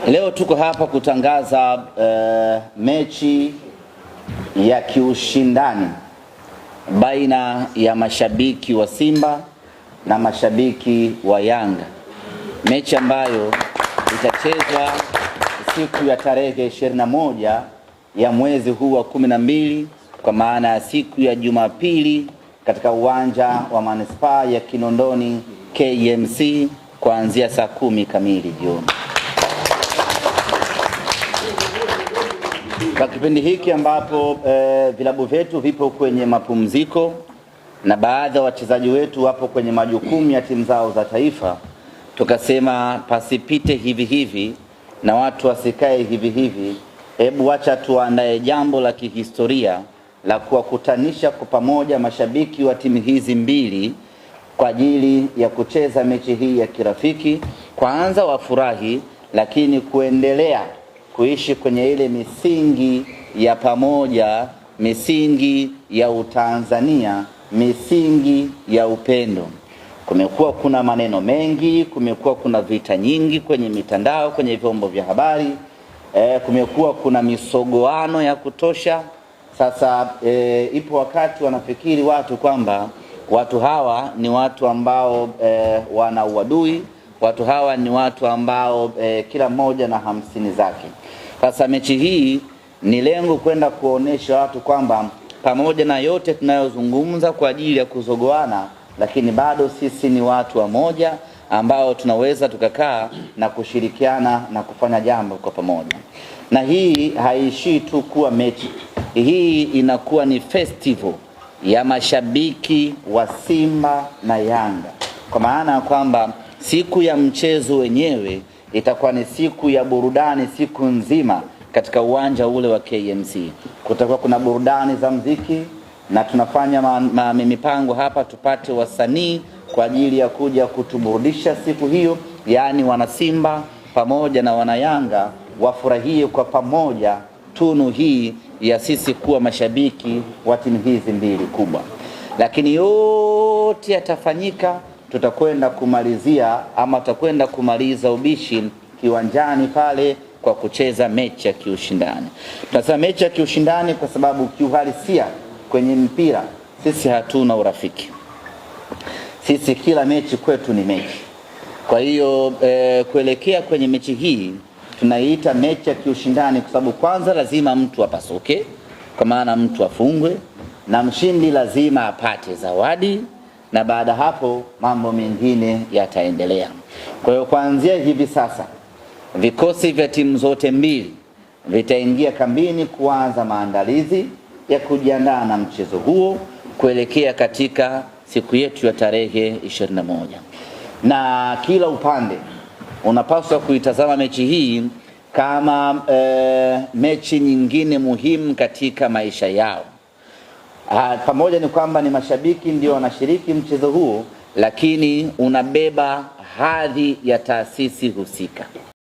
Leo tuko hapa kutangaza mechi ya kiushindani baina ya mashabiki wa Simba na mashabiki wa Yanga. Mechi ambayo itachezwa siku ya tarehe 21 ya mwezi huu wa 12, kwa maana ya siku ya Jumapili, katika uwanja wa Manispaa ya Kinondoni KMC kuanzia saa 10 kamili jioni. Kwa kipindi hiki ambapo vilabu vyetu vipo kwenye mapumziko na baadhi ya wachezaji wetu wapo kwenye majukumu ya timu zao za taifa, tukasema pasipite hivi hivi na watu wasikae hivi hivi. Hebu acha tuandae jambo la kihistoria la kuwakutanisha kwa pamoja mashabiki wa timu hizi mbili kwa ajili ya kucheza mechi hii ya kirafiki. Kwanza wafurahi, lakini kuendelea kuishi kwenye ile misingi ya pamoja, misingi ya Utanzania, misingi ya upendo. Kumekuwa kuna maneno mengi, kumekuwa kuna vita nyingi kwenye mitandao, kwenye vyombo vya habari, kumekuwa kuna misogoano ya kutosha. Sasa ipo wakati wanafikiri watu kwamba watu hawa ni watu ambao wana uadui, watu hawa ni watu ambao kila mmoja na 50 zake. Sasa mechi hii ni lengo kwenda kuonesha watu kwamba pamoja na yote tunayozungumza kwa ajili ya kuzogoana, lakini bado sisi ni watu wa moja ambao tunaweza tukakaa na kushirikiana na kufanya jambo kwa pamoja. Na hii haishii tu kuwa mechi, hii inakuwa ni festival ya mashabiki wa Simba na Yanga, kwa maana ya kwamba siku ya mchezo wenyewe itakuwa ni siku ya burudani siku nzima katika uwanja ule wa KMC. Kutakuwa kuna burudani za muziki na tunafanya mipango hapa tupate wasanii kwa ajili ya kuja kutuburudisha siku hiyo, yaani wana Simba pamoja na wana Yanga wafurahie kwa pamoja tunu hii ya sisi kuwa mashabiki wa timu hizi mbili kubwa. Lakini yote yatafanyika, tutakwenda kumalizia ama tutakwenda kumaliza ubishi kiwanjani pale kwa kucheza mechi ya kiushindani. Tunasema mechi ya kiushindani kwa sababu kiuhalisia kwenye mpira sisi hatuna urafiki. Sisi kila mechi kwetu ni mechi. Kwa hiyo kuelekea kwenye mechi hii tunaiita mechi ya kiushindani kwa sababu kwanza lazima mtu apasuke, kwa maana mtu afungwe, na mshindi lazima apate zawadi, na baada hapo mambo mengine yataendelea. Kwa hiyo kuanzia hivi sasa vikosi vya timu zote mbili vitaingia kambini kuanza maandalizi ya kujiandaa na mchezo huo kuelekea katika siku yetu ya tarehe 21. Na kila upande unapaswa kuitazama mechi hii kama mechi nyingine muhimu katika maisha yao. Pamoja ni kwamba ni mashabiki ndio wanashiriki mchezo huo, lakini unabeba hadhi ya taasisi husika.